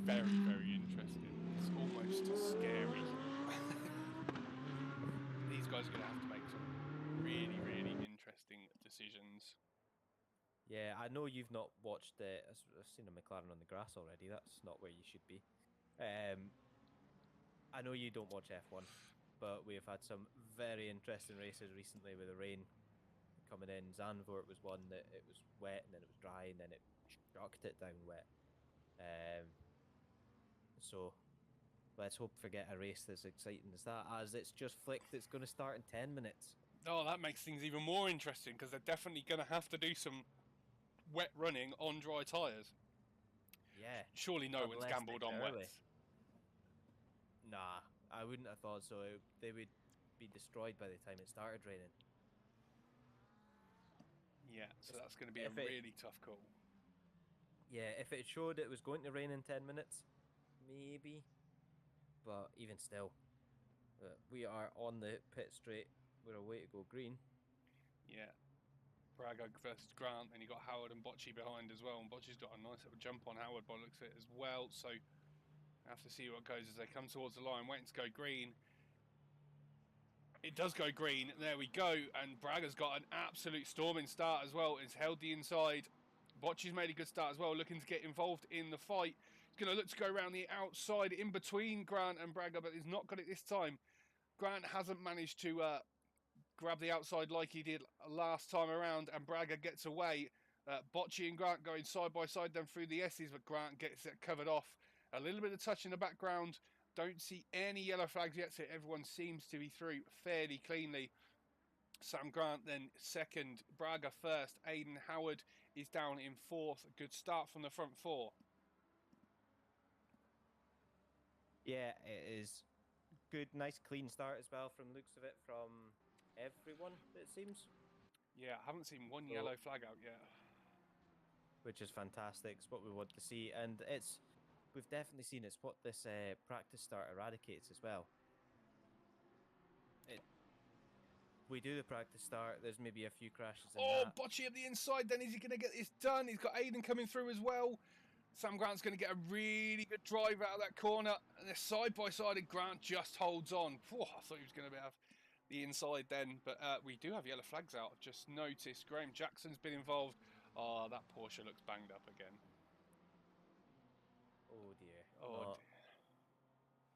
very, very interesting. It's almost scary. These guys are going to have to make some really, really interesting decisions. Yeah, I know you've not watched it. I've seen a McLaren on the grass already. That's not where you should be. I know you don't watch F1, but we've had some very interesting races recently with the rain coming in. Zandvoort was one that it was wet and then it was dry and then it chucked it down wet. So let's hope forget a race that's exciting as that, as it's just flicked. It's going to start in 10 minutes. Oh, that makes things even more interesting because they're definitely going to have to do some wet running on dry tyres. Yeah. Surely no one's gambled on early. wets. Nah, I wouldn't have thought so. They would be destroyed by the time it started raining. Yeah, so that's going to be a really tough call. Yeah, if it showed it was going to rain in 10 minutes, maybe. But even still, we are on the pit straight. We're away to go green. Yeah. Braga versus Grant, and you got Howard and Bocci behind as well. And Bocci's got a nice little jump on Howard by the looks of it as well. So I have to see what goes as they come towards the line, waiting to go green. It does go green. There we go. And Braga's got an absolute storming start as well. It's held the inside. Bocci's made a good start as well, looking to get involved in the fight. He's going to look to go around the outside in between Grant and Braga, but he's not got it this time. Grant hasn't managed to grab the outside like he did last time around, and Braga gets away. Bocci and Grant going side by side then through the S's, but Grant gets it covered off. A little bit of touch in the background. Don't see any yellow flags yet, so everyone seems to be through fairly cleanly. Sam Grant then second, Braga first, Aidan Howard is down in fourth. A good start from the front four. Yeah, it is good, nice clean start as well from the looks of it from everyone, it seems. Yeah, I haven't seen one yellow flag out yet. Which is fantastic. It's what we want to see, and we've definitely seen it's what this practice start eradicates as well. We do the practice start, there's maybe a few crashes in that. Bocci up the inside then. Is he going to get this done? He's got Aidan coming through as well. Sam Grant's going to get a really good drive out of that corner. And they're side by side and Grant just holds on. Whew, I thought he was going to have the inside then. But we do have yellow flags out. I've just noticed Graham Jackson's been involved. Oh, that Porsche looks banged up again. Oh dear. Oh dear.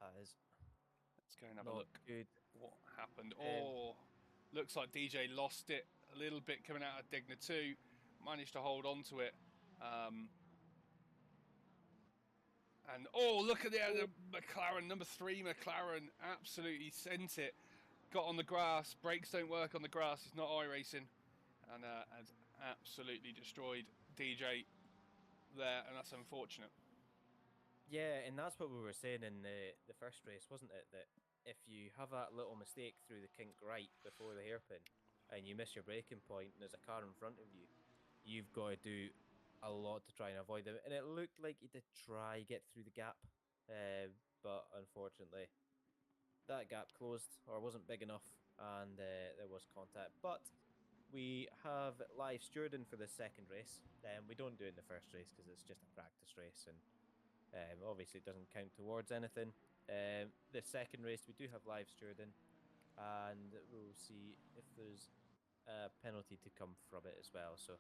That is... Let's go and have a look. Good. What happened? Looks like DJ lost it a little bit coming out of Degner 2. Managed to hold on to it. And look at the McLaren, number 3 McLaren, absolutely sent it. Got on the grass, brakes don't work on the grass, it's not iRacing. And has absolutely destroyed DJ there, and that's unfortunate. Yeah, and that's what we were saying in the first race, wasn't it? That if you have that little mistake through the kink right before the hairpin, and you miss your braking point, and there's a car in front of you, you've got to do a lot to try and avoid them. And it looked like he did try get through the gap, but unfortunately, that gap closed or wasn't big enough, and there was contact. But we have live stewarding for the second race. We don't do it in the first race because it's just a practice race, and obviously it doesn't count towards anything. The second race we do have live stewarding, and we'll see if there's a penalty to come from it as well. So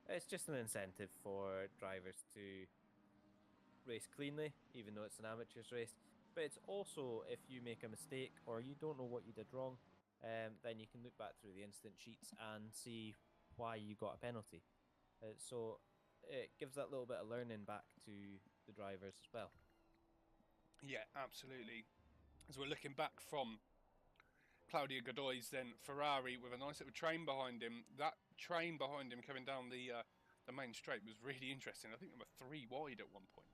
it's just an incentive for drivers to race cleanly, even though it's an amateur's race. But it's also, if you make a mistake or you don't know what you did wrong, then you can look back through the incident sheets and see why you got a penalty. So it gives that little bit of learning back to the drivers as well. Yeah, absolutely. As we're looking back from Claudio Godoy's then Ferrari with a nice little train behind him. That train behind him coming down the main straight was really interesting. I think they were 3 wide at one point.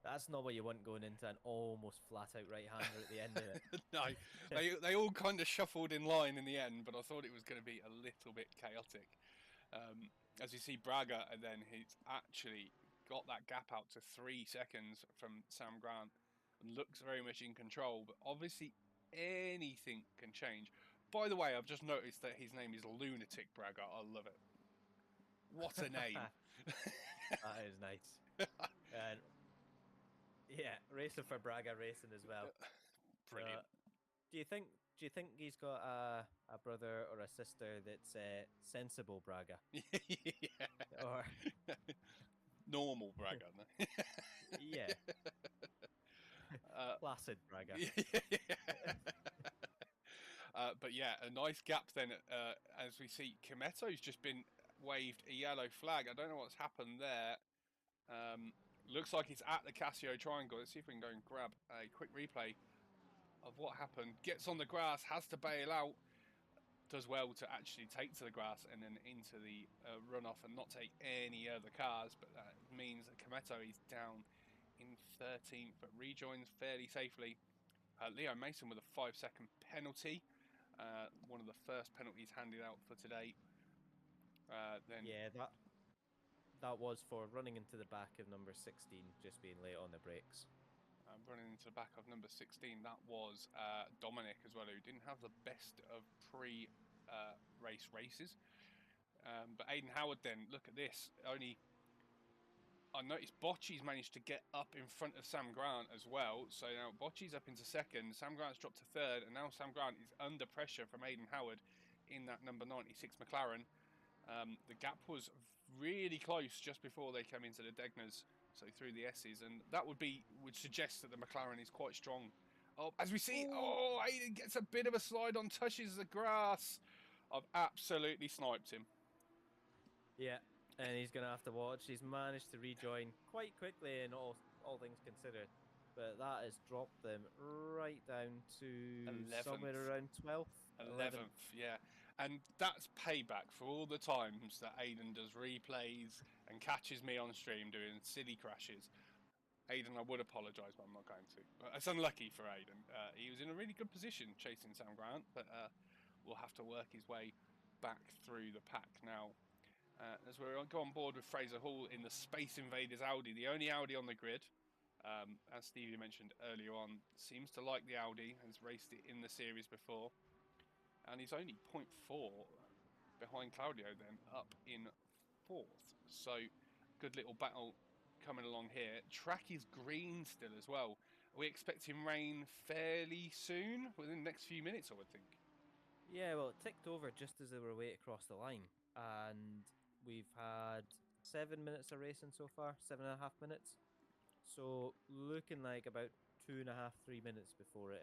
That's not what you want going into an almost flat-out right-hander at the end of it. No, they all kind of shuffled in line in the end, but I thought it was going to be a little bit chaotic. As you see Braga, and then he's actually got that gap out to 3 seconds from Sam Grant and looks very much in control, but obviously anything can change. By the way, I've just noticed that his name is Lunatic Braga. I love it. What a name. That is nice. And yeah, racing for Braga racing as well. Brilliant. Do you think he's got a brother or a sister that's sensible Braga? Yeah. Or Normal Braga, no? yeah, placid Braga. But yeah, a nice gap then as we see Kometo's just been waved a yellow flag. I don't know what's happened there. Looks like it's at the Casio triangle. Let's see if we can go and grab a quick replay of what happened. Gets on the grass, has to bail out. Does well to actually take to the grass and then into the runoff and not take any other cars. But that means that Kometo is down in 13th, but rejoins fairly safely. Leo Mason with a 5-second penalty. One of the first penalties handed out for today. Then yeah, that was for running into the back of number 16, just being late on the brakes. running into the back of number 16, that was Dominic as well, who didn't have the best of pre-race races. But Aiden Howard then, look at this. I noticed Bocci's managed to get up in front of Sam Grant as well. So now Bocci's up into second, Sam Grant's dropped to third, and now Sam Grant is under pressure from Aiden Howard in that number 96 McLaren. The gap was really close just before they came into the Degners, so through the S's, and that would suggest that the McLaren is quite strong. Oh, as we see, Aiden gets a bit of a slide on, touches the grass. I've absolutely sniped him. Yeah, and he's going to have to watch. He's managed to rejoin quite quickly in all things considered, but that has dropped them right down to 11th. Somewhere around 12th. 11th, yeah. And that's payback for all the times that Aiden does replays and catches me on stream doing silly crashes. Aiden, I would apologise, but I'm not going to. It's unlucky for Aiden. He was in a really good position chasing Sam Grant, but will have to work his way back through the pack now. As we go on board with Fraser Hall in the Space Invaders Audi, the only Audi on the grid, as Stevie mentioned earlier on, seems to like the Audi, has raced it in the series before. And he's only 0.4 behind Claudio then, up in 4th. So, good little battle coming along here. Track is green still as well. Are we expecting rain fairly soon, within the next few minutes, I would think? Yeah, well, it ticked over just as they were way across the line. And we've had 7 minutes of racing so far, 7.5 minutes. So, looking like about 2.5, 3 minutes before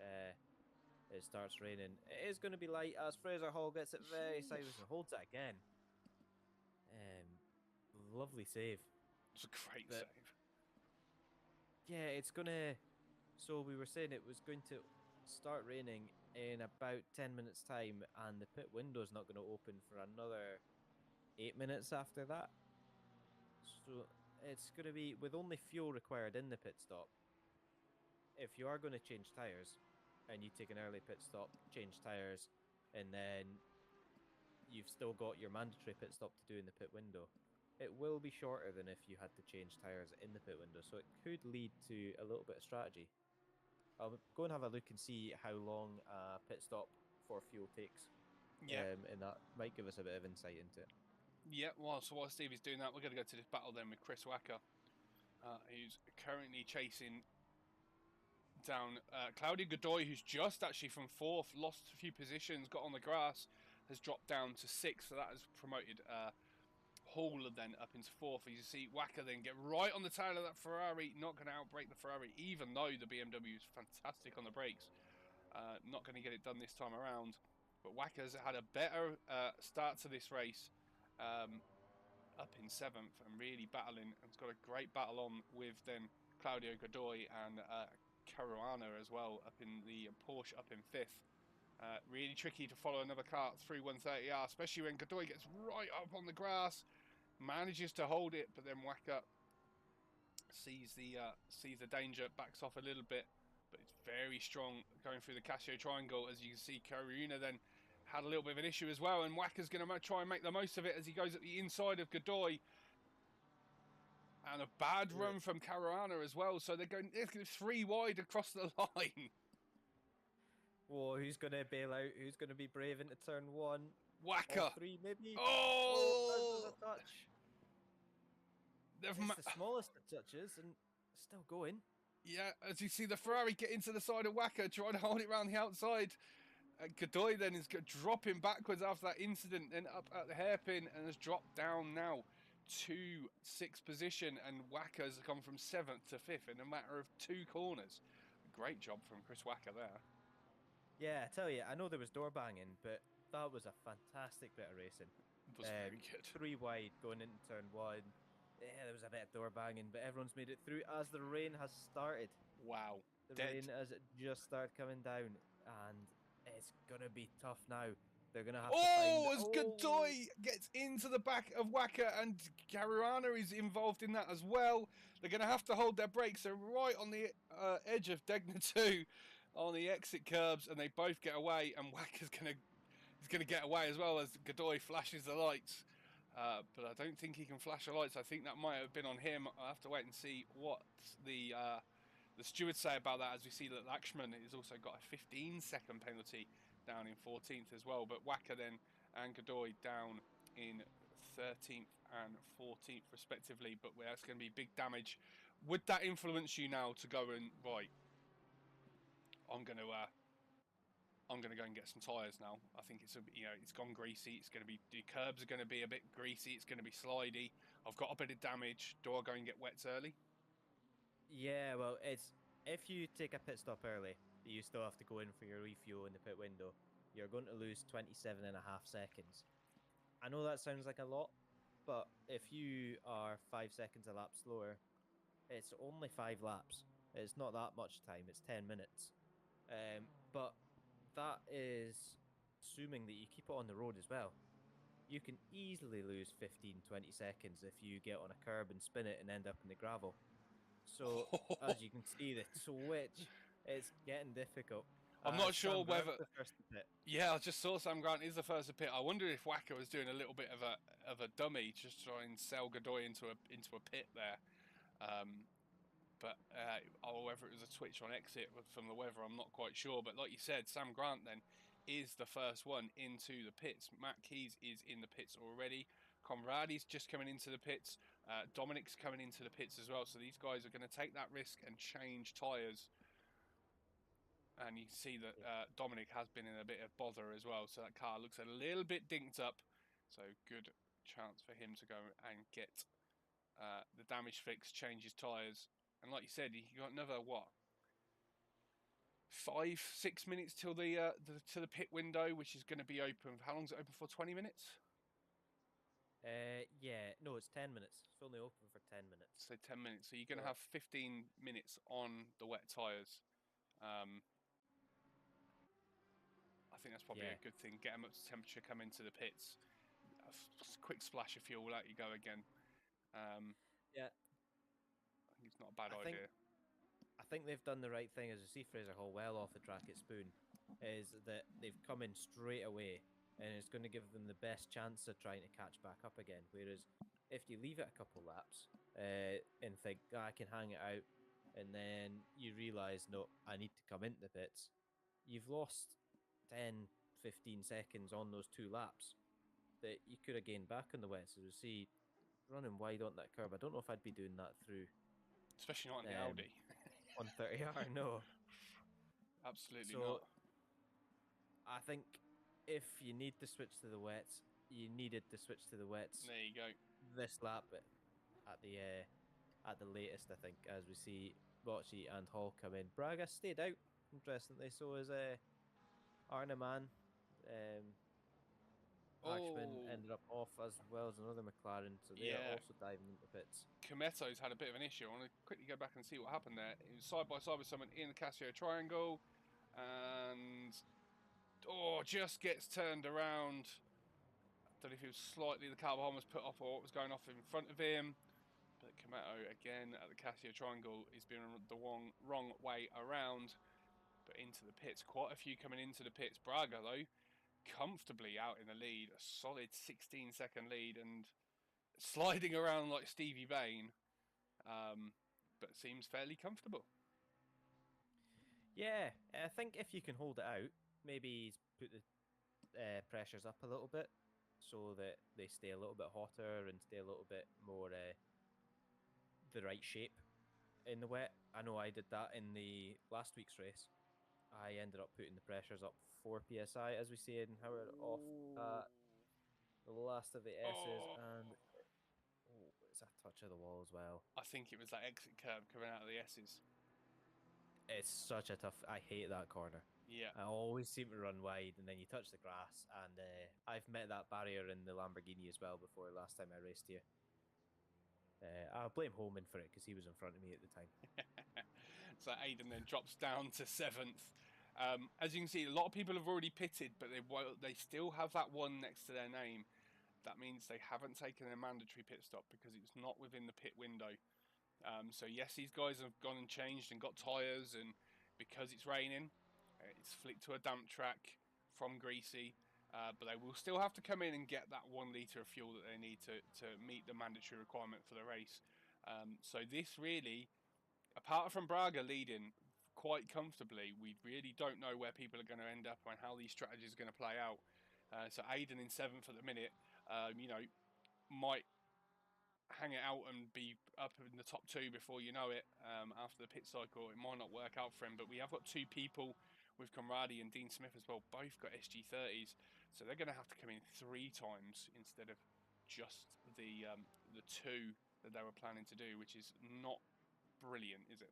it starts raining. It is going to be light as Fraser Hall gets it very sideways and holds it again. Lovely save. It's a great save. Yeah, it's going to... So we were saying it was going to start raining in about 10 minutes time, and the pit window's not going to open for another 8 minutes after that. So it's going to be with only fuel required in the pit stop. If you are going to change tyres, and you take an early pit stop, change tyres, and then you've still got your mandatory pit stop to do in the pit window, it will be shorter than if you had to change tyres in the pit window, so it could lead to a little bit of strategy. I'll go and have a look and see how long a pit stop for fuel takes. Yeah. And that might give us a bit of insight into it. Yeah, well, so while Stevie's doing that, we're going to go to this battle then with Chris Wacker, who's currently chasing down Claudio Godoy, who's just actually from 4th, lost a few positions, got on the grass, has dropped down to 6th, so that has promoted Hall then up into 4th. As you see Wacker then get right on the tail of that Ferrari, not going to outbrake the Ferrari, even though the BMW is fantastic on the brakes. Not going to get it done this time around, but Wacker's had a better start to this race, up in 7th and really battling, and has got a great battle on with then Claudio Godoy and Caruana as well up in the Porsche up in 5th. Really tricky to follow another car through 130R, especially when Godoy gets right up on the grass, manages to hold it, but then Wacker sees the danger, backs off a little bit, but it's very strong going through the Casio triangle. As you can see, Caruana then had a little bit of an issue as well, and Wacker's going to try and make the most of it as he goes at the inside of Godoy. And a bad run from Caruana as well, so they're going 3 wide across the line. Whoa, who's going to bail out? Who's going to be brave into turn 1? Wacker. 3 maybe? Oh! There's a touch. They've It's the smallest of touches and still going. yeah, as you see the Ferrari get into the side of Wacker, trying to hold it around the outside. Godoy then is dropping backwards after that incident, then up at the hairpin and has dropped down now to 6th position, and Wacker's come from 7th to 5th in a matter of 2 corners. Great job from Chris Wacker there. Yeah, I tell you, I know there was door banging, but that was a fantastic bit of racing. It was very good. 3 wide going into turn 1. Yeah, there was a bit of door banging, but everyone's made it through as the rain has started. Wow. The rain has just started coming down, and it's gonna be tough now. They're gonna have to find... As Godoy gets into the back of Wacker, and Caruana is involved in that as well. They're gonna have to hold their brakes. They're right on the edge of Degna 2 on the exit curbs, and they both get away, and Wacker's gonna get away as well as Godoy flashes the lights. But I don't think he can flash the lights. I think that might have been on him. I'll have to wait and see what the stewards say about that, as we see that Lakshman has also got a 15-second penalty down in 14th as well. But Wacker then and Godoy down in 13th and 14th respectively. But that's going to be big damage. Would that influence you now to go and, right, I'm going to go and get some tyres now. I think it's it's gone greasy. It's going to be, the curbs are going to be a bit greasy. It's going to be slidey. I've got a bit of damage. Do I go and get wets early? Yeah, well, it's if you take a pit stop early, you still have to go in for your refuel in the pit window. You're going to lose 27.5 seconds. I know that sounds like a lot, but if you are 5 seconds a lap slower, it's only 5 laps. It's not that much time. It's 10 minutes. But that is assuming that you keep it on the road as well. You can easily lose 15-20 seconds if you get on a curb and spin it and end up in the gravel. So, as you can see, the switch is getting difficult. I'm not sure whether... the first to pit. Yeah, I just saw Sam Grant is the first to pit. I wonder if Wacker was doing a little bit of a dummy, just try and sell Godoy into a pit there. Or whether it was a switch on exit from the weather, I'm not quite sure. But like you said, Sam Grant then is the first one into the pits. Matt Keys is in the pits already. Conradi's just coming into the pits. Dominic's coming into the pits as well. So these guys are going to take that risk and change tyres. And you see that Dominic has been in a bit of bother as well. So that car looks a little bit dinked up. So good chance for him to go and get the damage fix, change his tyres. And like you said, you got another, what, 5-6 minutes till the to the pit window, which is going to be open. How long is it open for? 20 minutes? Yeah, no, it's 10 minutes. It's only open for 10 minutes. So 10 minutes. So you're going to have 15 minutes on the wet tyres. I think that's probably a good thing. Get them up to temperature, come into the pits. A quick splash of fuel, out you go again. Yeah. I think it's not a bad idea. I think they've done the right thing, as you see Fraser Hall well off the track at Spoon, is that they've come in straight away, and it's going to give them the best chance of trying to catch back up again. Whereas if you leave it a couple laps and think, I can hang it out, and then you realise, no, I need to come into the pits, you've lost 10, 15 seconds on those 2 laps that you could have gained back on the wets. As you see, running wide on that curb, I don't know if I'd be doing that through. Especially not in the Audi. On 30R, no. Absolutely not. I think if you need to switch to the wets, you needed to switch to the wets. There you go. This lap at the latest, I think, as we see Bocci and Hall come in. Braga stayed out, interestingly. So is Arneman. Ashman ended up off, as well as another McLaren, so they are also diving into pits. Cometo's had a bit of an issue. I want to quickly go back and see what happened there. It was side by side with someone in the Casio triangle, and just gets turned around. I don't know if it was slightly the car behind was put off or what was going off in front of him. But Cometo again at the Casio triangle is being the wrong way around, but into the pits. Quite a few coming into the pits. Braga though, comfortably out in the lead, a solid 16-second lead, and sliding around like Stevie Bain, but seems fairly comfortable. Yeah, I think if you can hold it out, maybe put the pressures up a little bit so that they stay a little bit hotter and stay a little bit more the right shape in the wet. I know I did that in the last week's race. I ended up putting the pressures up 4 psi, as we say in Howard, off at the last of the S's, Oh, and it's a touch of the wall as well. I think it was that exit curve coming out of the S's. It's such a tough. I hate that corner. Yeah. I always seem to run wide, and then you touch the grass. And I've met that barrier in the Lamborghini as well before. Last time I raced here, I'll blame Holman for it because he was in front of me at the time. So Aiden then drops down to 7th. As you can see, a lot of people have already pitted, but they still have that one next to their name. That means they haven't taken a mandatory pit stop because it's not within the pit window. So yes, these guys have gone and changed and got tyres, and because it's raining, it's flicked to a damp track from greasy. But they will still have to come in and get that 1 litre of fuel that they need to meet the mandatory requirement for the race. So this really, apart from Braga leading quite comfortably, we really don't know where people are going to end up and how these strategies are going to play out. So Aiden in 7th at the minute, might hang it out and be up in the top 2 before you know it. After the pit cycle, it might not work out for him, but we have got 2 people with Conradi and Dean Smith as well, both got SG30s, so they're going to have to come in 3 times instead of just the 2 that they were planning to do, which is not brilliant, is it?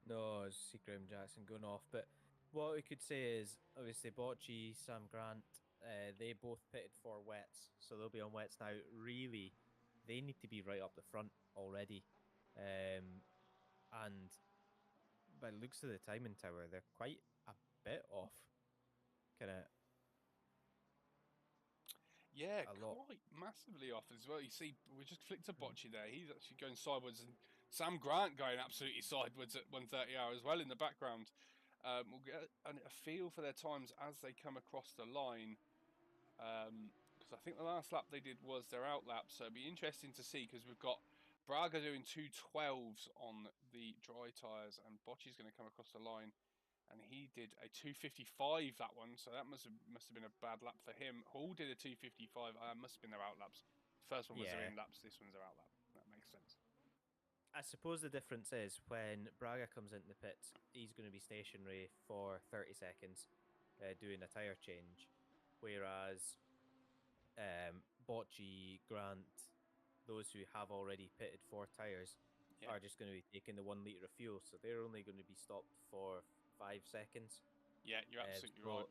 No, it's see Graham Jackson going off. But what we could say is, obviously, Bocci, Sam Grant, they both pitted for wets, so they'll be on wets now. Really, they need to be right up the front already. And by the looks of the timing tower, they're quite a bit off. Kind of. Yeah, quite massively off as well. You see, we just flicked to Bocci there. He's actually going sideways, and Sam Grant going absolutely sideways at 1:30 as well in the background. We'll get a feel for their times as they come across the line. Because I think the last lap they did was their out lap, so it'll be interesting to see, because we've got Braga doing 2:12s on the dry tyres, and Bocci's going to come across the line, and he did a 2:55 that one, so that must have been a bad lap for him. Hall did a 2:55, must have been their out laps. First one was their in laps, this one's their out lap. That makes sense. I suppose the difference is when Braga comes into the pits, he's going to be stationary for 30 seconds doing a tyre change, whereas Bocci, Grant, those who have already pitted 4 tyres are just going to be taking the 1 litre of fuel, so they're only going to be stopped for 5 seconds. Yeah, you're absolutely right.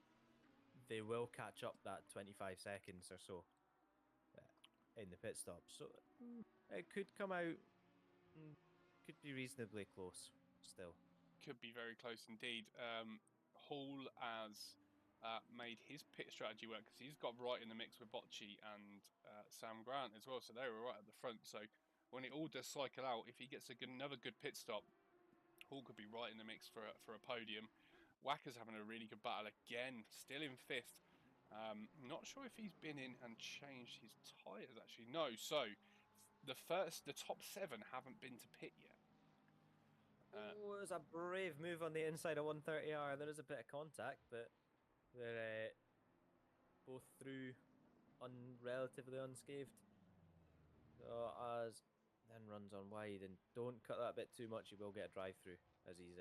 They will catch up that 25 seconds or so in the pit stop, so it could come out, could be reasonably close still. Could be very close indeed. Hall has made his pit strategy work, because he's got right in the mix with Bocci and Sam Grant as well, so they were right at the front. So when it all does cycle out, if he gets another good pit stop, Hall could be right in the mix for a podium. Wacker's having a really good battle again, still in 5th. Not sure if he's been in and changed his tyres actually. No, so the top 7 haven't been to pit yet. It was a brave move on the inside of 130R. There is a bit of contact, but they're both through relatively unscathed. So as then runs on wide, and don't cut that bit too much, you will get a drive through, as he's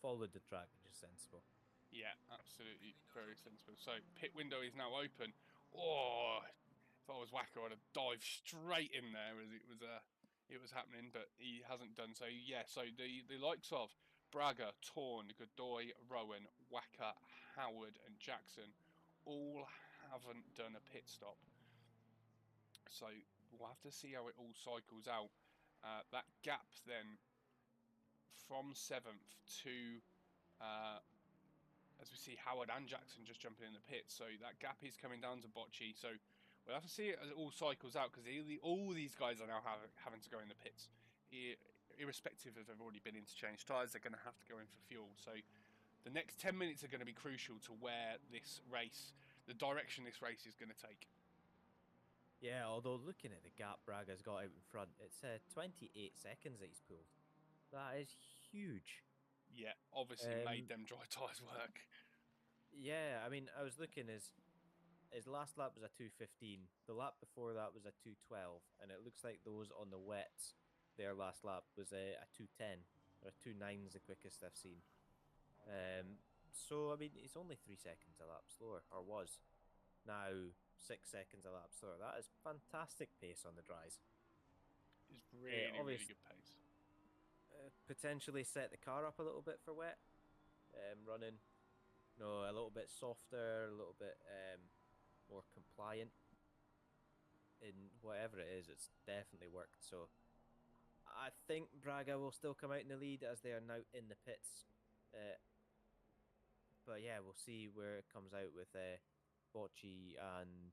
followed the track, which is sensible. Yeah, absolutely, very sensible. So pit window is now open. Oh, if I was Wacker, I'd have dived straight in there as it was happening, but he hasn't done so. Yeah, so the likes of Braga, Torn, Godoy, Rowan, Wacker, Howard, and Jackson all haven't done a pit stop. So we'll have to see how it all cycles out. That gap then from 7th to, as we see Howard and Jackson just jumping in the pit, so that gap is coming down to Bocci. So we'll have to see it as it all cycles out, because all these guys are now having to go in the pits. Irrespective if they've already been in to change tyres, they're going to have to go in for fuel. So the next 10 minutes are going to be crucial to where this race, the direction this race is going to take. Yeah, although looking at the gap Braga's got out in front, it's 28 seconds that he's pulled. That is huge. Yeah, obviously made them dry tyres work. Yeah, I mean, I was looking as his last lap was a 2:15. The lap before that was a 2:12, and it looks like those on the wets, their last lap was a 2:10 or a 2:09 is the quickest I've seen. So I mean, he's only 3 seconds a lap slower, or was now 6 seconds a lap slower. That is fantastic pace on the dries. It's really good pace. Potentially set the car up a little bit for wet. Running, a little bit softer, a little bit more compliant in whatever it is. It's definitely worked. So I think Braga will still come out in the lead as they are now in the pits. But yeah, we'll see where it comes out with Bocci and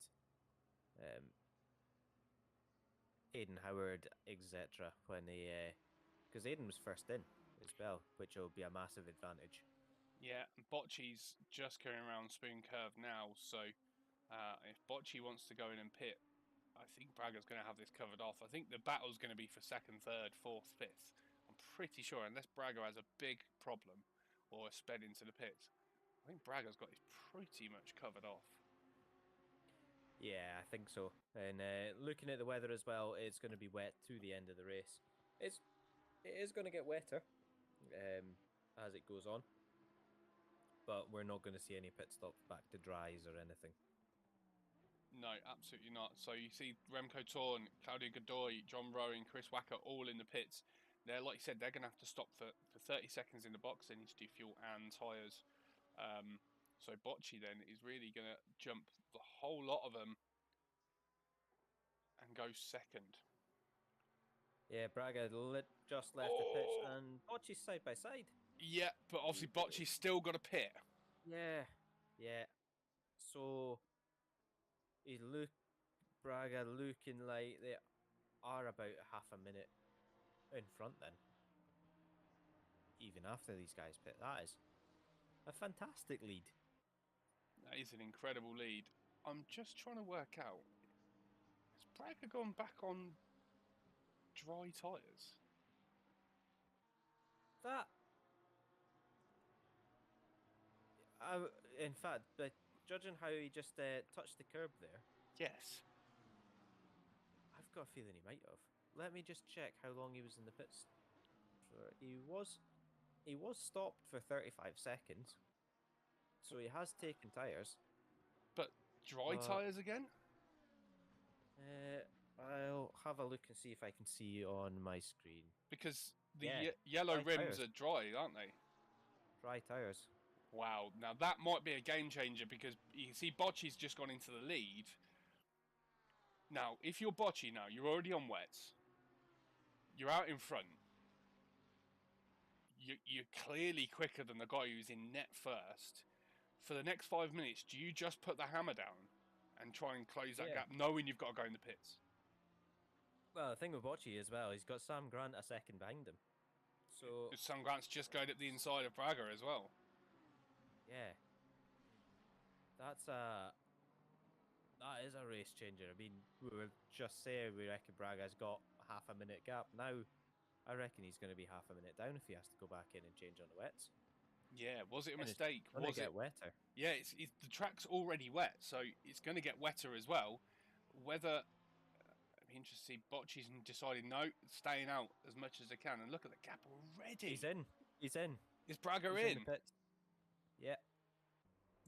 Aiden Howard, etc. When they, because Aiden was first in as well, which will be a massive advantage. Yeah, Bocci's just coming around Spoon Curve now, so if Bocci wants to go in and pit, I think Braga's going to have this covered off. I think the battle's going to be for second, third, fourth, fifth. I'm pretty sure, unless Braga has a big problem or is sped into the pits, I think Braga's got this pretty much covered off. Yeah, I think so. And looking at the weather as well, it's going to be wet to the end of the race. It is going to get wetter as it goes on, but we're not going to see any pit stops back to dries or anything. No, absolutely not. So you see Remco Torn, Claudio Godoy, John Rowan, Chris Wacker all in the pits. They're, like you said, they're going to have to stop for 30 seconds in the box. They need to do fuel and tyres. So Bocci then is really going to jump the whole lot of them and go second. Yeah, Braga just left the pitch and Bocci's side by side. Yeah, but obviously Bocci's still got a pit. Yeah. So Braga looking like they are about half a minute in front then. Even after these guys pit. That is a fantastic lead. That is an incredible lead. I'm just trying to work out, has Braga gone back on dry tyres? In fact, judging how he just touched the curb there. Yes. I've got a feeling he might have. Let me just check how long he was in the pits. He was stopped for 35 seconds. So he has taken tyres. But dry tyres again? I'll have a look and see if I can see on my screen. Because the yellow rims are dry, aren't they? Dry tyres. Wow. Now that might be a game changer because you can see Bocci's just gone into the lead. Now, if you're Bocci now, you're already on wets. You're out in front. You're clearly quicker than the guy who's in net first. For the next 5 minutes, do you just put the hammer down and try and close that gap, knowing you've got to go in the pits? Well, the thing with Bocci as well, he's got Sam Grant a second behind him. So Sam Grant's just going up the inside of Braga as well. Yeah. That is a race changer. I mean, we were just saying we reckon Braga's got half a minute gap. Now, I reckon he's going to be half a minute down if he has to go back in and change on the wets. Yeah, was it a mistake? It's going to get wetter. Yeah, the track's already wet, so it's going to get wetter as well. Whether, I'm interested to see Bocci's decided no, staying out as much as they can. And look at the gap already. He's in. Is Braga in? The pits. Yeah.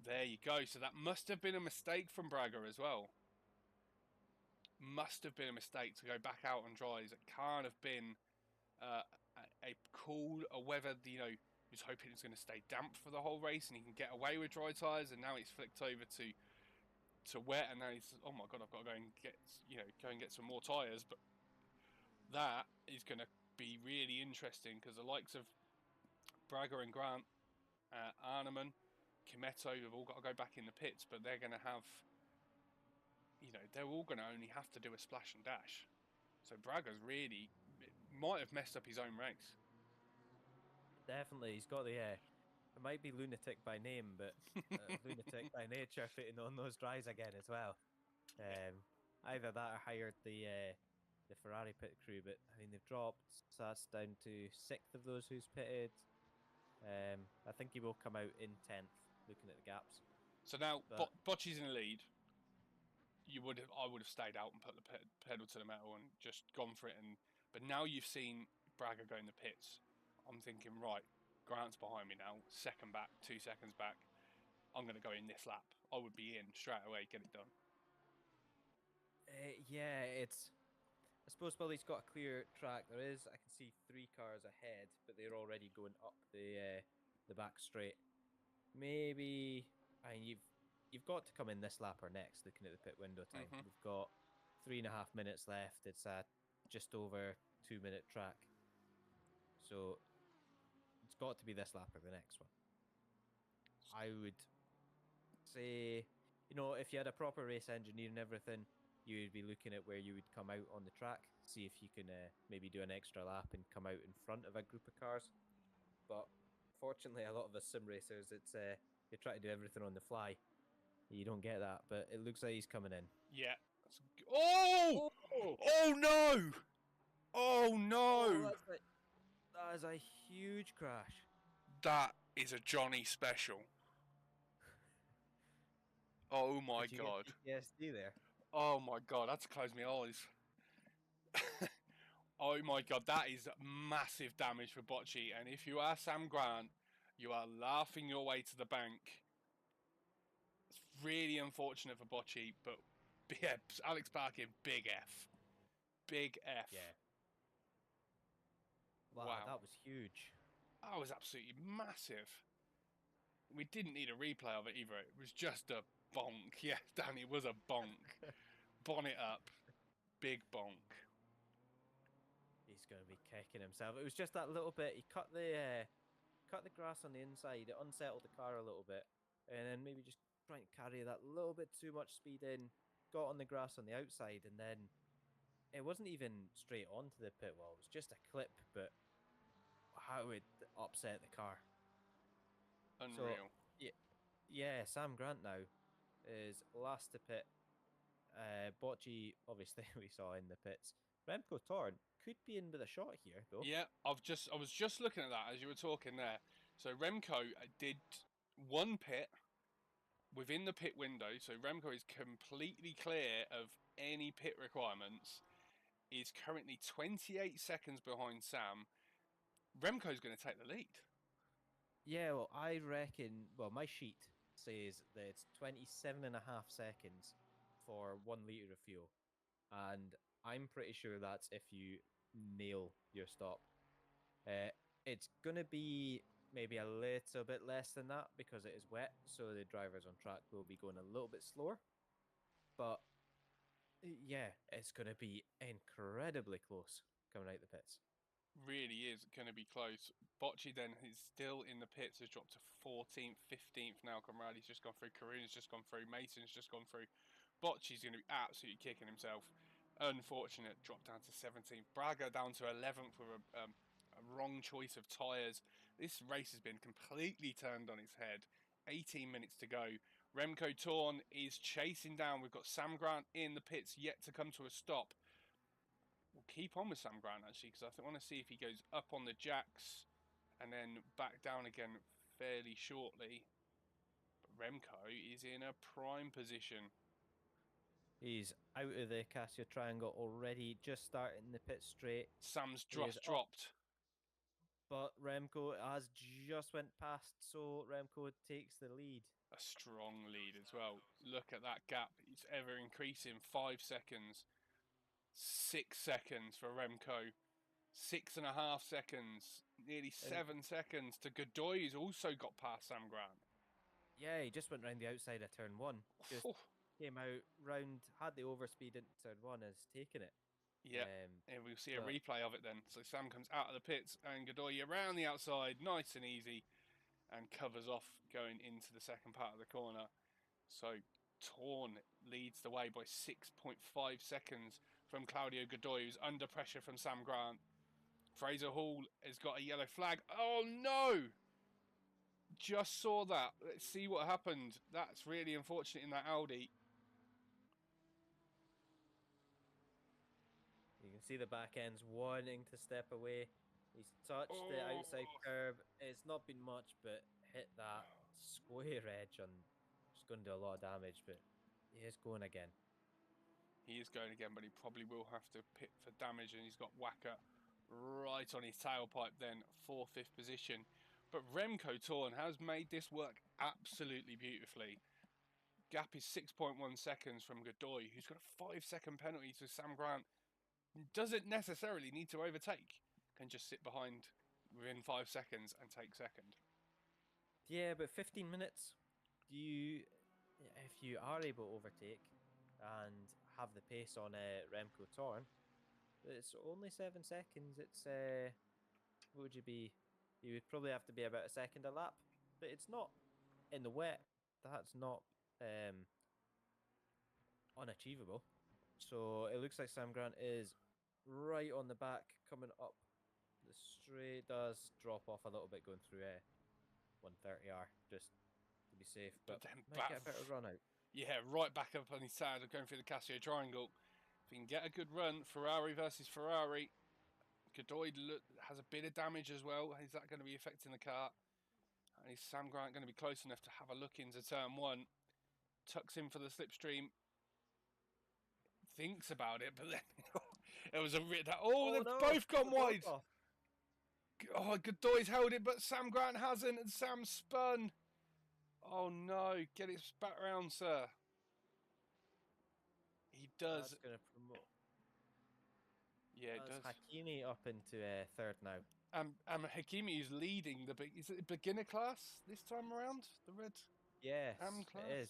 There you go. So that must have been a mistake from Braga as well. Must have been a mistake to go back out on dries. It can't have been a weather, was hoping it's going to stay damp for the whole race and he can get away with dry tyres, and now he's flicked over to wet, and now he's, oh my god, I've got to go and get some more tyres. But that is going to be really interesting because the likes of Braga and Grant, Arneman, Kimetto have all got to go back in the pits, but they're going to have, they're all going to only have to do a splash and dash. So Braga's really might have messed up his own race. Definitely, he's got the it might be lunatic by name, but lunatic by nature, fitting on those dries again as well. Either that or hired the Ferrari pit crew, but I mean they've dropped, so that's down to 6th of those who's pitted. I think he will come out in 10th, looking at the gaps. So now Bocci's in the lead. I would have stayed out and put the pedal to the metal and just gone for it. But now you've seen Braga go in the pits, I'm thinking, right, Grant's behind me now, second back, 2 seconds back. I'm going to go in this lap. I would be in straight away, get it done. Yeah, it's. I suppose Billy's got a clear track. There is. I can see 3 cars ahead, but they're already going up the back straight. Maybe. I mean, you've got to come in this lap or next. Looking at the pit window time, we've got 3.5 minutes left. It's a just over 2-minute track, so it's got to be this lap or the next one. I would say, if you had a proper race engineer and everything, you would be looking at where you would come out on the track, see if you can maybe do an extra lap and come out in front of a group of cars. But fortunately, a lot of us sim racers, it's they try to do everything on the fly. You don't get that, but it looks like he's coming in. Yeah. Oh! Oh no! Oh no! That is a huge crash. That is a Johnny special. Oh my god. PTSD there. Oh my god, I had to close my eyes. Oh my god, that is massive damage for Bocce. And if you are Sam Grant, you are laughing your way to the bank. It's really unfortunate for Bocce, but yeah, Alex Parkin, big F. Big F. Yeah. Wow, that was huge. That was absolutely massive. We didn't need a replay of it either. It was just a bonk. Yeah, Danny, it was a bonk. Bonnet up. Big bonk. He's going to be kicking himself. It was just that little bit. He cut the grass on the inside. It unsettled the car a little bit. And then maybe just trying to carry that little bit too much speed in. Got on the grass on the outside. And then it wasn't even straight onto the pit wall. It was just a clip. But how it upset the car. Unreal. So, yeah, Sam Grant now is last to pit. Bocce, obviously, we saw in the pits. Remco Torn could be in with a shot here, though. Yeah, I was just looking at that as you were talking there. So Remco did one pit within the pit window. So Remco is completely clear of any pit requirements. Is currently 28 seconds behind Sam. Remco's going to take the lead. Yeah, well, I reckon. Well, my sheet says that it's 27.5 seconds for 1 litre of fuel, and I'm pretty sure that's if you nail your stop. It's gonna be maybe a little bit less than that because it is wet, so the drivers on track will be going a little bit slower. But yeah, it's gonna be incredibly close coming out the pits. Really is going to be close. Bocce then is still in the pits, has dropped to 14th, 15th now. Conrad's just gone through, Karuna's just gone through, Mason's just gone through. Bocce's going to be absolutely kicking himself. Unfortunate, dropped down to 17th. Braga down to 11th with a wrong choice of tyres. This race has been completely turned on its head. 18 minutes to go. Remco Torn is chasing down. We've got Sam Grant in the pits, yet to come to a stop. We'll keep on with Sam Grant actually, because I want to see if he goes up on the jacks and then back down again fairly shortly. But Remco is in a prime position. He's out of the Casio triangle already, just starting the pit straight. Sam's dropped. But Remco has just went past, so Remco takes the lead. A strong lead as well. Look at that gap. It's ever increasing. 5 seconds. 6 seconds for Remco. 6.5 seconds. Nearly 7 seconds to Godoy, who's also got past Sam Grant. Yeah, he just went round the outside of turn 1. Just came out round, had the overspeed into turn 1, has taken it. Yeah, and we'll see a replay of it then. So Sam comes out of the pits and Godoy around the outside, nice and easy, and covers off going into the second part of the corner. So Torn leads the way by 6.5 seconds from Claudio Godoy, who's under pressure from Sam Grant. Fraser Hall has got a yellow flag. Oh no! Just saw that. Let's see what happened. That's really unfortunate in that Audi. You can see the back end's wanting to step away. He's touched the outside curb. It's not been much, but hit that square edge and it's going to do a lot of damage, but he is going again. He is going again, but he probably will have to pit for damage, and he's got Whacker right on his tailpipe then for 5th position. But Remco Torn has made this work absolutely beautifully. Gap is 6.1 seconds from Godoy, who's got a 5-second penalty to Sam Grant. Doesn't necessarily need to overtake, can just sit behind within 5 seconds and take second. Yeah, but 15 minutes, if you are able to overtake and have the pace on Remco Torn, it's only 7 seconds. It's what would you be? You would probably have to be about a second a lap, but it's not in the wet. That's not unachievable. So it looks like Sam Grant is right on the back, coming up the straight. Does drop off a little bit going through 130R just to be safe, but then might get a better run out. Yeah, right back up on his side, going through the Casio Triangle. If he can get a good run, Ferrari versus Ferrari. Godoy has a bit of damage as well. Is that going to be affecting the car? And is Sam Grant going to be close enough to have a look into turn 1? Tucks in for the slipstream. Thinks about it, but then it was a they've both gone wide. Oh, Godoy's held it, but Sam Grant hasn't, and Sam spun. Oh no, get it back round, sir. He does. That's going to promote. Yeah, it does. Hakimi up into 3rd now. Hakimi is leading is it beginner class this time around? The red yes, class? It is.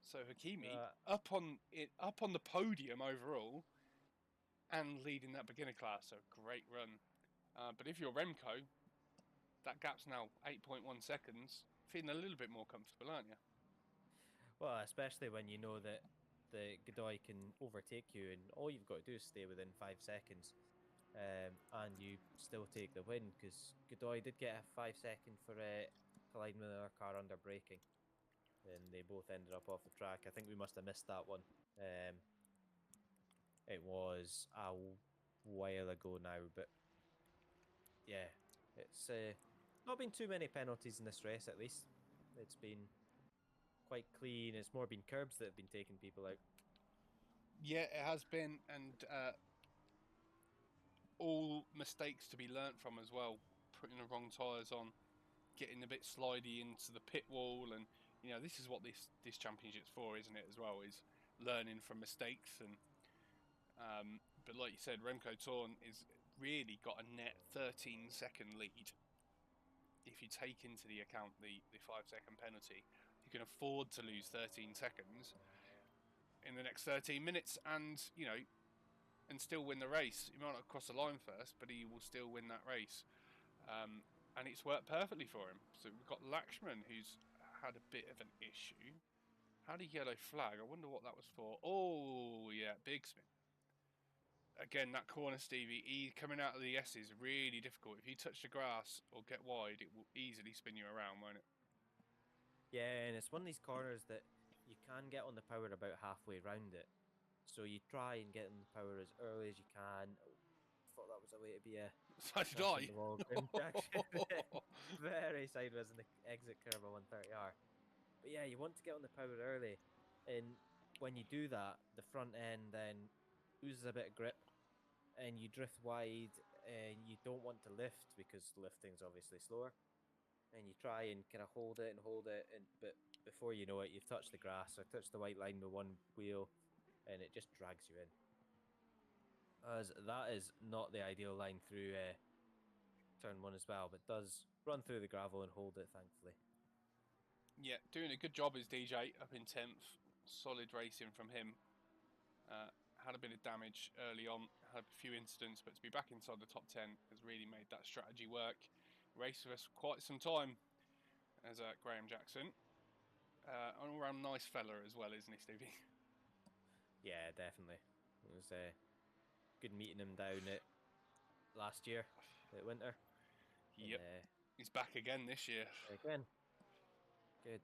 So Hakimi up on the podium overall and leading that beginner class. So great run. But if you're Remco, that gap's now 8.1 seconds. Feeling a little bit more comfortable, aren't you? Well, especially when you know that the Godoy can overtake you, and all you've got to do is stay within 5 seconds, and you still take the win, because Godoy did get a 5-second for colliding with another car under braking, and they both ended up off the track. I think we must have missed that one. It was a while ago now, but yeah, it's not been too many penalties in this race, at least. It's been quite clean. It's more been curbs that have been taking people out. Yeah, it has been, and all mistakes to be learnt from as well. Putting the wrong tyres on, getting a bit slidey into the pit wall, and you know, this is what this championship's for, isn't it? As well, is learning from mistakes. And but like you said, Remco Torn is really got a net 13-second lead. If you take into the account the 5-second penalty, you can afford to lose 13 seconds in the next 13 minutes, and you know, and still win the race. He might not cross the line first, but he will still win that race. And it's worked perfectly for him. So we've got Lakshman, who's had a bit of an issue. Had a yellow flag. I wonder what that was for. Oh yeah, big spin. Again, that corner, Stevie, coming out of the S is really difficult. If you touch the grass or get wide, it will easily spin you around, won't it? Yeah, and it's one of these corners that you can get on the power about halfway round it. So you try and get on the power as early as you can. I thought that was a way to be a... So did I. Very sideways in the exit curve of 130R. But yeah, you want to get on the power early. And when you do that, the front end then loses a bit of grip, and you drift wide, and you don't want to lift because lifting's obviously slower, and you try and kind of hold it, and but before you know it, you've touched the grass or touched the white line with one wheel, and it just drags you in. As that is not the ideal line through turn 1 as well, but does run through the gravel and hold it, thankfully. Yeah, doing a good job as DJ up in 10th. Solid racing from him. Had a bit of damage early on, had a few incidents, but to be back inside the top 10 has really made that strategy work. Raced with us for quite some time as Graham Jackson. All around nice fella as well, isn't he, Stevie? Yeah, definitely. It was good meeting him down at last year at Winter. Yep. He's back again this year. Again. Good.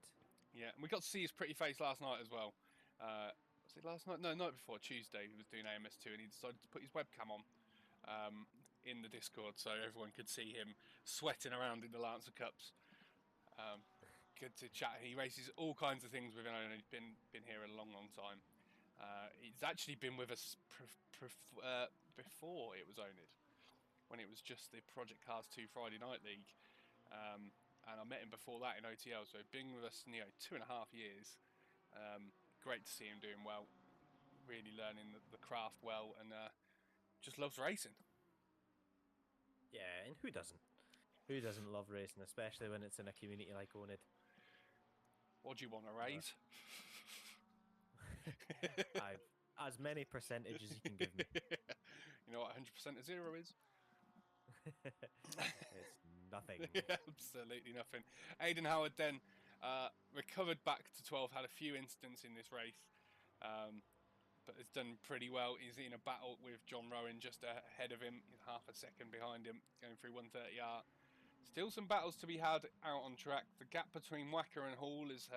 Yeah, and we got to see his pretty face last night as well. Was it last night? No, night before, Tuesday. He was doing AMS2 and he decided to put his webcam on in the Discord so everyone could see him sweating around in the Lancer Cups. Good to chat. He races all kinds of things with him, and he's been here a long time. It's actually been with us before it was Onid, when it was just the Project Cars 2 Friday Night League. And I met him before that in OTL, so he's been with us 2.5 years. Great to see him doing well, really learning the craft well, and just loves racing. Yeah, and who doesn't? Who doesn't love racing, especially when it's in a community like Onid? What do you want to raise? I've as many percentage as you can give me. You know what 100% of zero is? It's nothing. Absolutely nothing. Aidan Howard then recovered back to 12, had a few incidents in this race, but has done pretty well. He's in a battle with John Rowan just ahead of him. He's half a second behind him, going through 130R. Still some battles to be had out on track. The gap between Wacker and Hall is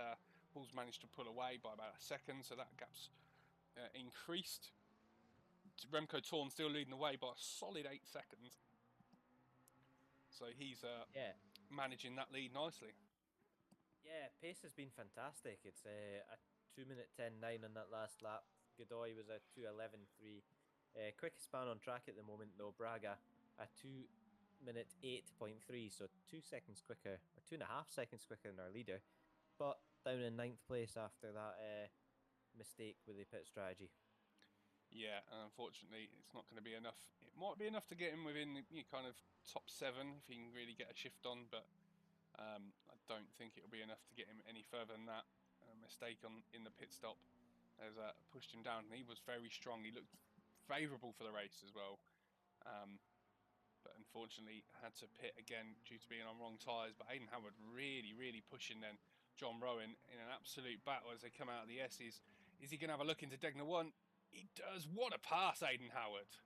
Hall's managed to pull away by about a second, so that gap's increased. Remco Torn still leading the way by a solid 8 seconds. So he's managing that lead nicely. Yeah, pace has been fantastic. It's a 2-minute 10.9 on that last lap. Godoy was a 2:11.3. Quickest man on track at the moment, though, Braga, a 2-minute 8.3, so 2 seconds quicker, or 2.5 seconds quicker than our leader, but down in 9th place after that mistake with the pit strategy. Yeah, and unfortunately, it's not going to be enough. It might be enough to get him within the kind of top 7 if he can really get a shift on, but I don't think it'll be enough to get him any further than that. A mistake in the pit stop has pushed him down, and he was very strong. He looked favourable for the race as well, but unfortunately had to pit again due to being on wrong tyres. But Aidan Howard really pushing then John Rowan in an absolute battle as they come out of the S's. Is he going to have a look into Degner 1? He does. What a pass, Aidan Howard.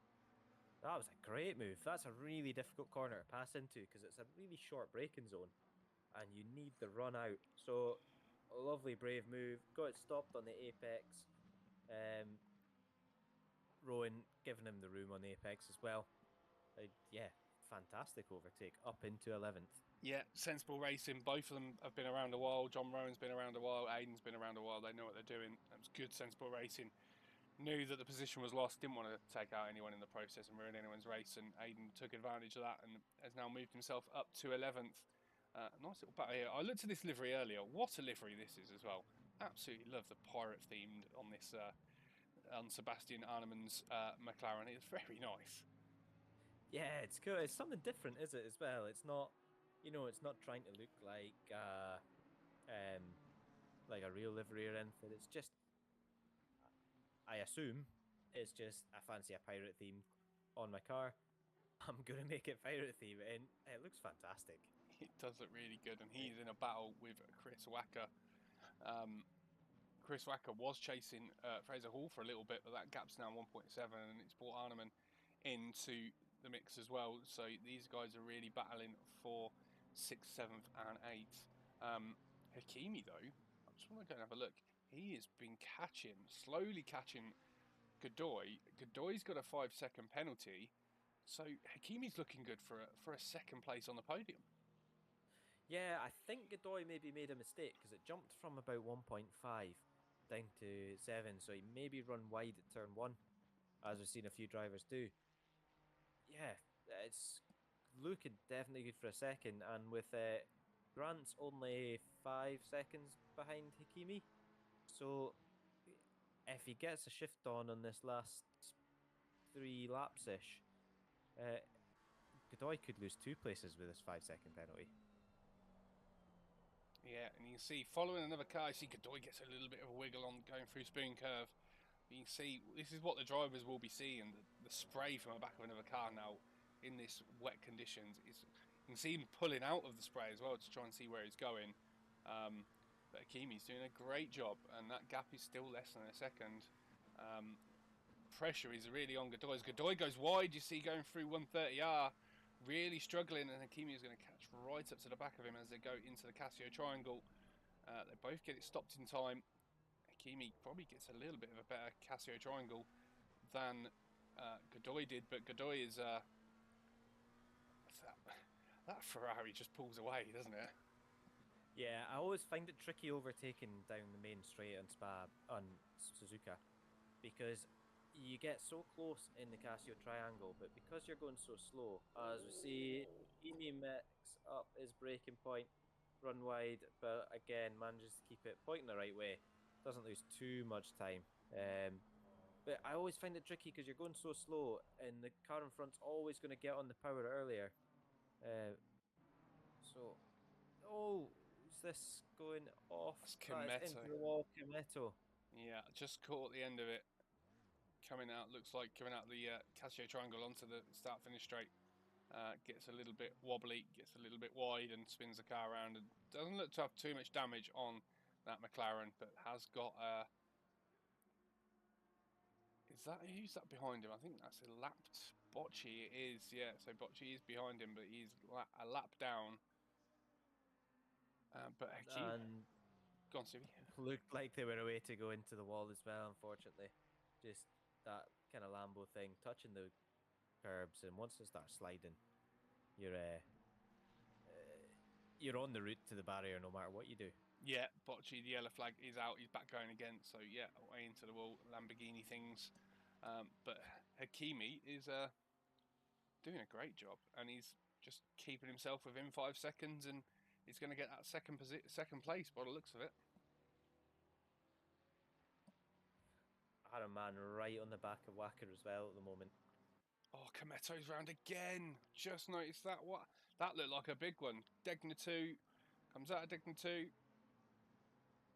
That was a great move. That's a really difficult corner to pass into because it's a really short braking zone and you need the run out. So, a lovely, brave move. Got it stopped on the apex. Rowan giving him the room on the apex as well. Yeah, fantastic overtake. Up into 11th. Yeah, sensible racing. Both of them have been around a while. John Rowan's been around a while. Aidan's been around a while. They know what they're doing. It was good, sensible racing. Knew that the position was lost, didn't want to take out anyone in the process and ruin anyone's race, and Aidan took advantage of that and has now moved himself up to 11th. Nice little battle here. I looked at this livery earlier. What a livery this is as well. Absolutely love the pirate themed on this on Sebastian Arnemann's McLaren. It's very nice. Yeah, it's cool. It's something different, is it, as well? It's not, it's not trying to look like a real livery or anything. It's just, I assume, it's just I fancy a pirate theme on my car. I'm going to make it pirate theme, and it looks fantastic. It does look really good, and he's in a battle with Chris Wacker. Chris Wacker was chasing Fraser Hall for a little bit, but that gap's now 1.7, and it's brought Arnemann into the mix as well. So these guys are really battling for 6th, 7th, and 8th. Hakimi, though, I just want to go and have a look. He has been slowly catching Godoy. Godoy's got a 5-second penalty, so Hakimi's looking good for a 2nd place on the podium. Yeah, I think Godoy maybe made a mistake because it jumped from about 1.5 down to 7, so he maybe run wide at turn 1, as we've seen a few drivers do. Yeah, it's looking definitely good for a 2nd, and with Grant's only 5 seconds behind Hakimi, so if he gets a shift on this last 3 laps-ish, Godoy could lose 2 places with this 5-second penalty. Yeah, and you can see following another car, you see Godoy gets a little bit of a wiggle on going through Spoon Curve. You can see this is what the drivers will be seeing, the spray from the back of another car now in this wet conditions. You can see him pulling out of the spray as well to try and see where he's going. But Hakimi's doing a great job, and that gap is still less than a 2nd. Pressure is really on Godoy. As Godoy goes wide, you see going through 130R, really struggling, and Hakimi is going to catch right up to the back of him as they go into the Casio Triangle. They both get it stopped in time. Hakimi probably gets a little bit of a better Casio Triangle than Godoy did, but Godoy is... that Ferrari just pulls away, doesn't it? Yeah, I always find it tricky overtaking down the main straight on Suzuka. because you get so close in the Casio triangle, but because you're going so slow, as we see, Emi mix up his braking point, run wide, but again manages to keep it pointing the right way, doesn't lose too much time. But I always find it tricky because you're going so slow, and the car in front's always going to get on the power earlier. So, oh, is this going off? That's That is Kometo. into the wall, Kometo. Yeah, just caught the end of it. Coming out, looks like coming out the Casio triangle onto the start-finish straight. Gets a little bit wobbly, gets a little bit wide, and spins the car around. And doesn't look to have too much damage on that McLaren, but has got is that, who's that behind him? I think that's a lapped Bocci. It is, yeah. So Bocci is behind him, but he's a lap down. But Hakimi, And go on, Stevie. looked like they were away to go into the wall as well, unfortunately. Just that kind of Lambo thing, touching the curbs, and once it starts sliding, you're on the route to the barrier no matter what you do. Yeah, Bocci, the yellow flag is out. He's back going again. So yeah, away into the wall, Lamborghini things. But Hakimi is doing a great job, and he's just keeping himself within 5 seconds, and he's going to get that second place by the looks of it. I had a man right on the back of Wacker as well at the moment. Oh, Kometo's round again. Just noticed that. What? That looked like a big one. Degna 2 comes out of Degna 2.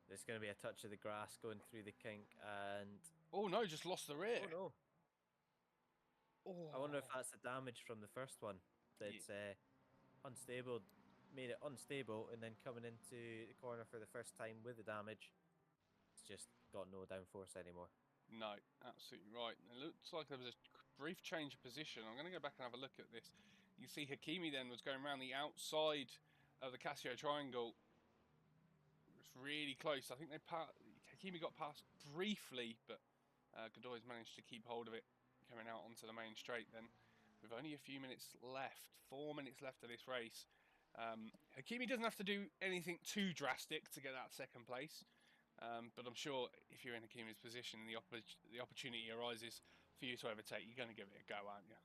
There's going to be a touch of the grass going through the kink, and oh no, just lost the rear. oh no. Oh. I wonder if that's the damage from the first one. That's unstable, made it unstable, and then coming into the corner for the first time with the damage, it's just got no downforce anymore. No, absolutely right. It looks like there was a brief change of position. I'm going to go back and have a look at this. You see Hakimi then was going around the outside of the Casio triangle. It was really close. I think Hakimi got past briefly, but Godoy's managed to keep hold of it, coming out onto the main straight then. With only a few minutes left, 4 minutes left of this race. Hakimi doesn't have to do anything too drastic to get that second place. But I'm sure if you're in Hakimi's position and the opportunity arises for you to overtake, you're going to give it a go, aren't you?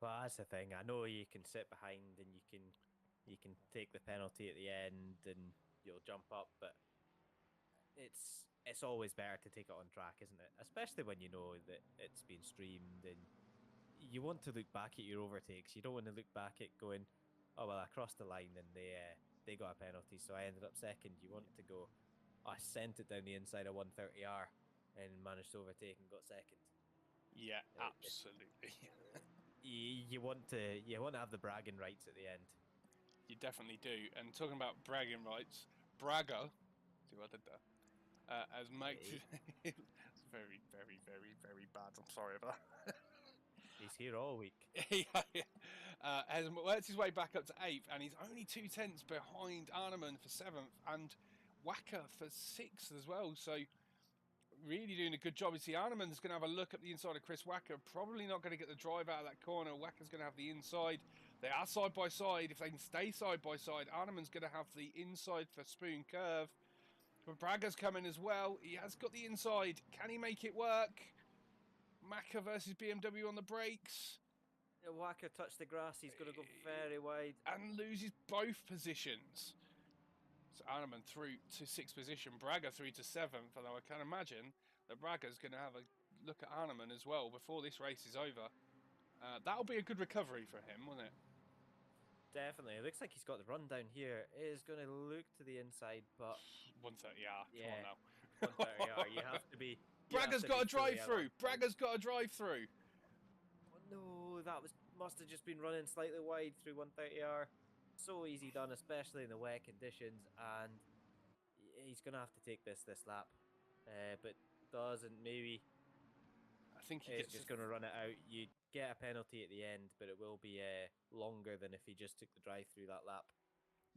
Well, that's the thing. I know you can sit behind and you can take the penalty at the end and you'll jump up, but it's always better to take it on track, isn't it? Especially when you know that it's been streamed, and you want to look back at your overtakes. You don't want to look back at going, oh well, I crossed the line and they got a penalty, so I ended up second. You want to go, I sent it down the inside of 130R and managed to overtake and got second. Yeah, absolutely. You want to have the bragging rights at the end. You definitely do. And talking about bragging rights, Braga, see what I did there, has made it's very, very, very, very bad. I'm sorry about that. He's here all week. Has worked his way back up to 8th, and he's only 2 tenths behind Arneman for 7th and Wacker for 6th as well. So really doing a good job. You see, Arneman's going to have a look at the inside of Chris Wacker. Probably not going to get the drive out of that corner. Wacker's going to have the inside. They are side by side. If they can stay side by side, Arneman's going to have the inside for Spoon Curve. But Braga's coming as well. He has got the inside. Can he make it work? Maka versus BMW on the brakes. Wacker touched the grass. He's going to go very wide. And loses both positions. So Arneman through to 6th position. Braga through to 7th. Although I can imagine that Braga's going to have a look at Arneman as well before this race is over. That'll be a good recovery for him, won't it? Definitely. It looks like he's got the run down here. It is going to look to the inside, but 130R. yeah, Come on now. 130R. You have to be. Braga's got a drive through. Braga's got a drive through. No, that must have just been running slightly wide through 130R. So easy done, especially in the wet conditions, and he's going to have to take this lap, but doesn't maybe. I think he's just going to run it out. You get a penalty at the end, but it will be longer than if he just took the drive through that lap.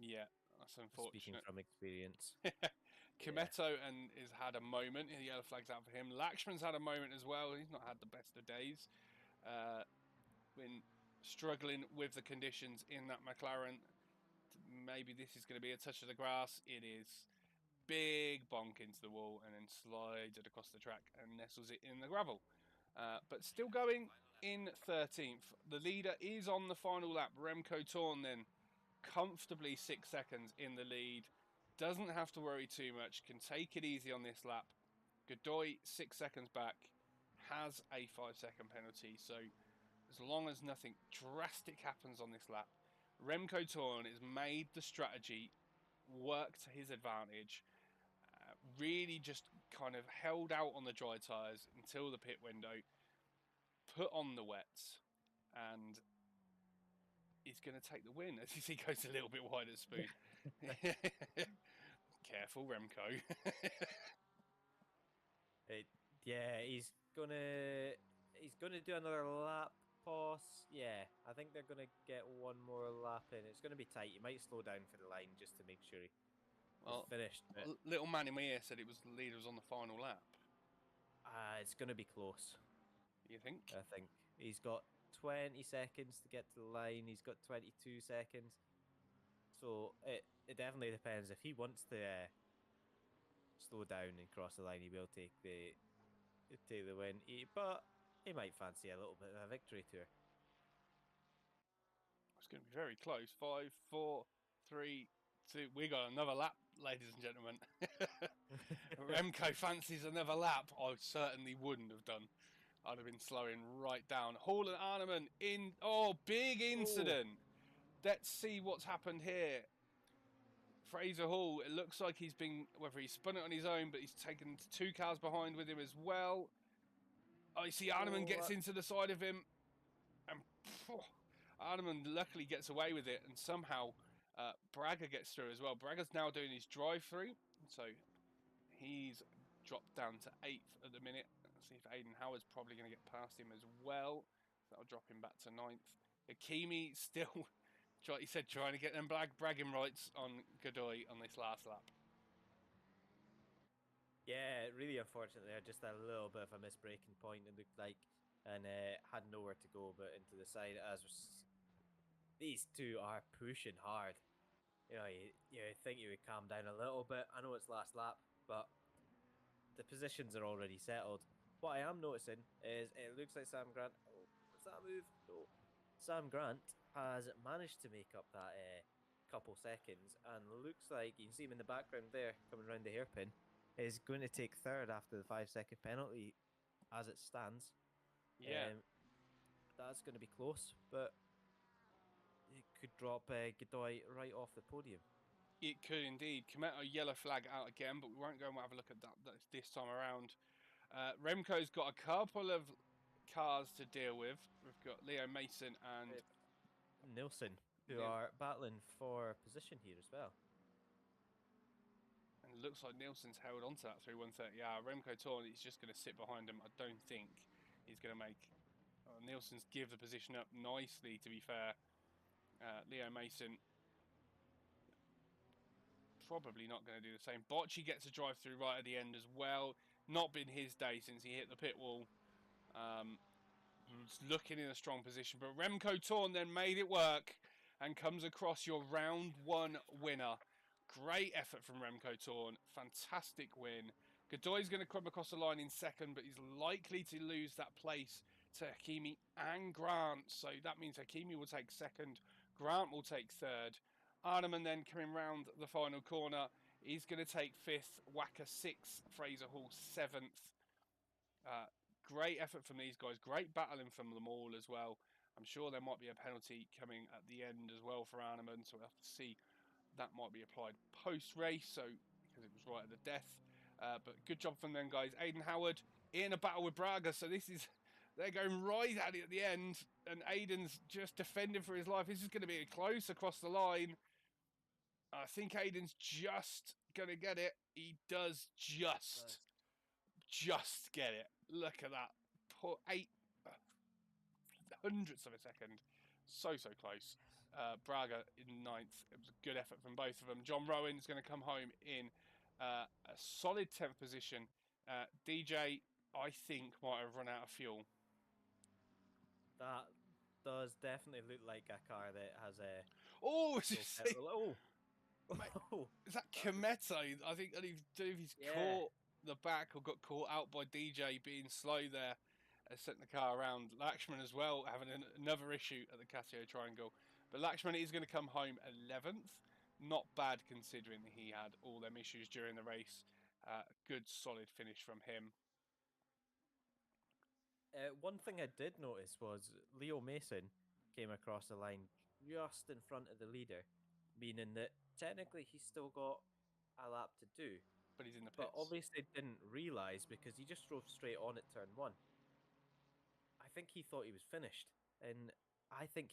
Yeah, that's unfortunate. Speaking from experience. Kometo has had a moment. The yellow flag's out for him. Lakshman's had a moment as well. He's not had the best of days. Been struggling with the conditions in that McLaren. Maybe this is going to be a touch of the grass. It is. big bonk into the wall and then slides it across the track and nestles it in the gravel. But still going in 13th. The leader is on the final lap. Remco Torn then comfortably 6 seconds in the lead. Doesn't have to worry too much. Can take it easy on this lap. Godoy 6 seconds back. Has a 5-second penalty. So as long as nothing drastic happens on this lap, Remco Torn has made the strategy work to his advantage. Really just kind of held out on the dry tyres until the pit window, put on the wets, and he's going to take the win as he goes a little bit wide at Spoon. Careful, Remco. Yeah, he's gonna do another lap pass. Yeah, I think they're gonna get one more lap in. It's gonna be tight. You might slow down for the line just to make sure he's finished. But little man in my ear said it was the leader was on the final lap. It's gonna be close. You think? I think he's got 20 seconds to get to the line. He's got 22 seconds. So it definitely depends. If he wants to slow down and cross the line, he will take the win. But he might fancy a little bit of a victory tour. It's going to be very close. 5, 4, 3, 2. We got another lap, ladies and gentlemen. Remco fancies another lap. I certainly wouldn't have done. I'd have been slowing right down. Hall and Arneman in. Oh, big incident. Let's see what's happened here. Fraser Hall, it looks like he's been, whether he spun it on his own, but he's taken 2 cars behind with him as well. I see Arneman gets into the side of him, and Arneman luckily gets away with it, and somehow Braga gets through as well. Braga's now doing his drive-through, so he's dropped down to 8th at the minute. Let's see if Aiden Howard's probably going to get past him as well. That'll drop him back to 9th. Hakimi still... He said trying to get them bragging rights on Godoy on this last lap. Yeah, really unfortunate there. Just a little bit of a misbraking point, it looked like, and had nowhere to go but into the side. These two are pushing hard. You know, you think you would calm down a little bit. I know it's last lap, but the positions are already settled. What I am noticing is it looks like Sam Grant. Oh, what's that move? No. Sam Grant has managed to make up that couple seconds, and looks like you can see him in the background there coming around the hairpin, is going to take 3rd after the 5-second penalty as it stands. Yeah, that's going to be close, but it could drop Godoy right off the podium. it could indeed. Kometo yellow flag out again, but we won't go and have a look at that this time around. Remco's got a couple of cars to deal with. We've got Leo Mason and Nilsson, who are battling for position here as well. And it looks like Nilsson's held onto that through 130. Yeah, Remco Torn is just going to sit behind him. I don't think he's going to make... Nilsson's give the position up nicely, to be fair. Leo Mason probably not going to do the same. Bocci gets a drive through right at the end as well. Not been his day since he hit the pit wall. Looking in a strong position, but Remco Torn then made it work and comes across your round 1 winner. Great effort from Remco Torn. Fantastic win. Godoy's going to come across the line in 2nd, but he's likely to lose that place to Hakimi and Grant. So that means Hakimi will take 2nd. Grant will take 3rd. Arneman then coming round the final corner. He's going to take 5th. Wacker 6th. Fraser Hall 7th. Great effort from these guys. Great battling from them all as well. I'm sure there might be a penalty coming at the end as well for Arneman, so we'll have to see. That might be applied post-race, so because it was right at the death. But good job from them guys. Aiden Howard in a battle with Braga, so they're going right at it at the end, and Aiden's just defending for his life. This is going to be close across the line. I think Aiden's just going to get it. He does just get it. Look at that. 8 hundredths of a second. So close. Braga in 9th. It was a good effort from both of them. John Rowan is going to come home in a solid 10th position. DJ, I think, might have run out of fuel. That does definitely look like a car that has a... Oh, Mate, Oh, is that Kometo? I think I don't know if he's Yeah. caught the back or got caught out by DJ being slow there, sent the car around. Lakshman as well having another issue at the Casio Triangle, but Lakshman is going to come home 11th. Not bad considering he had all them issues during the race. Good solid finish from him. one thing I did notice was Leo Mason came across the line just in front of the leader, meaning that technically he's still got a lap to do, But he's in the pits. but obviously didn't realise because he just drove straight on at turn 1. I think he thought he was finished, and I think